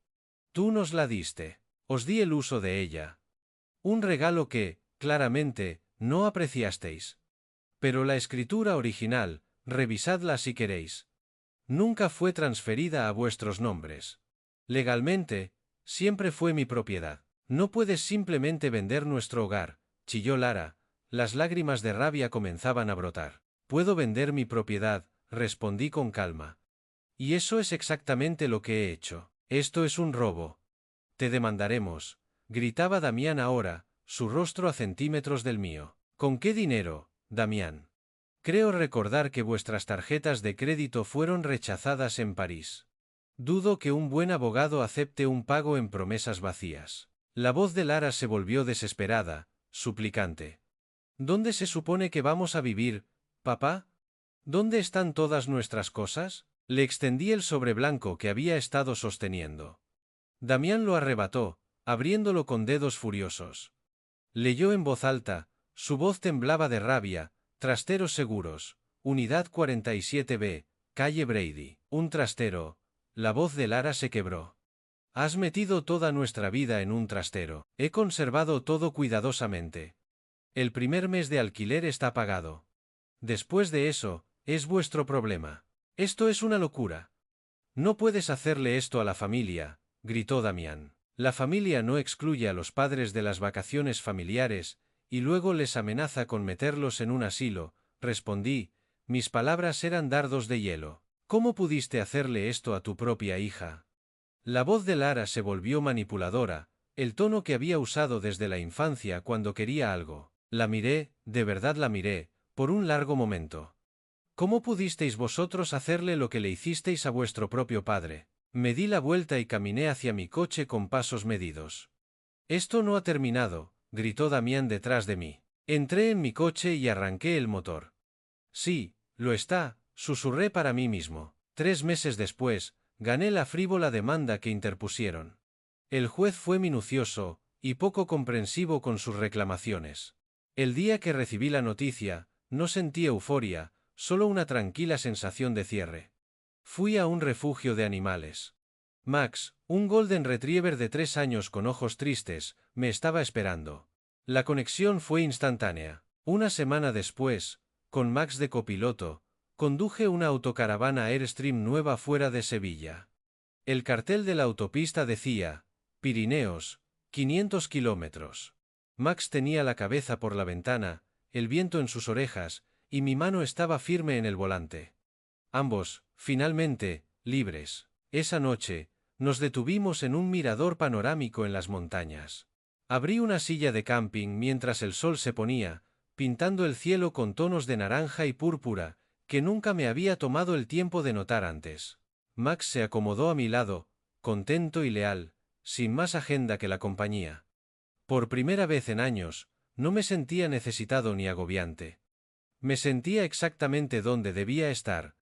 Speaker 1: Tú nos la diste. Os di el uso de ella. Un regalo que, claramente, no apreciasteis. Pero la escritura original, revisadla si queréis. Nunca fue transferida a vuestros nombres. Legalmente, siempre fue mi propiedad. No puedes simplemente vender nuestro hogar, chilló Lara, las lágrimas de rabia comenzaban a brotar. Puedo vender mi propiedad, respondí con calma. Y eso es exactamente lo que he hecho. Esto es un robo. Te demandaremos, gritaba Damián ahora, su rostro a centímetros del mío. ¿Con qué dinero, Damián? Creo recordar que vuestras tarjetas de crédito fueron rechazadas en París. Dudo que un buen abogado acepte un pago en promesas vacías. La voz de Lara se volvió desesperada, suplicante. ¿Dónde se supone que vamos a vivir, papá? ¿Dónde están todas nuestras cosas? Le extendí el sobre blanco que había estado sosteniendo. Damián lo arrebató, abriéndolo con dedos furiosos. Leyó en voz alta, su voz temblaba de rabia, trasteros seguros, unidad 47B, calle Brady. Un trastero. La voz de Lara se quebró. Has metido toda nuestra vida en un trastero. He conservado todo cuidadosamente. El primer mes de alquiler está pagado. Después de eso, es vuestro problema. Esto es una locura. No puedes hacerle esto a la familia, gritó Damián. La familia no excluye a los padres de las vacaciones familiares, y luego les amenaza con meterlos en un asilo, respondí, mis palabras eran dardos de hielo. ¿Cómo pudiste hacerle esto a tu propia hija? La voz de Lara se volvió manipuladora, el tono que había usado desde la infancia cuando quería algo. La miré, de verdad la miré, por un largo momento. ¿Cómo pudisteis vosotros hacerle lo que le hicisteis a vuestro propio padre? Me di la vuelta y caminé hacia mi coche con pasos medidos. Esto no ha terminado, gritó Damián detrás de mí. Entré en mi coche y arranqué el motor. Sí, lo está, susurré para mí mismo. 3 meses después, gané la frívola demanda que interpusieron. El juez fue minucioso, y poco comprensivo con sus reclamaciones. El día que recibí la noticia, no sentí euforia, solo una tranquila sensación de cierre. Fui a un refugio de animales. Max, un golden retriever de 3 años con ojos tristes, me estaba esperando. La conexión fue instantánea. Una semana después, con Max de copiloto, conduje una autocaravana Airstream nueva fuera de Sevilla. El cartel de la autopista decía, Pirineos, 500 kilómetros. Max tenía la cabeza por la ventana, el viento en sus orejas, y mi mano estaba firme en el volante. Ambos, finalmente, libres. Esa noche, nos detuvimos en un mirador panorámico en las montañas. Abrí una silla de camping mientras el sol se ponía, pintando el cielo con tonos de naranja y púrpura, que nunca me había tomado el tiempo de notar antes. Max se acomodó a mi lado, contento y leal, sin más agenda que la compañía. Por primera vez en años, no me sentía necesitado ni agobiante. Me sentía exactamente donde debía estar,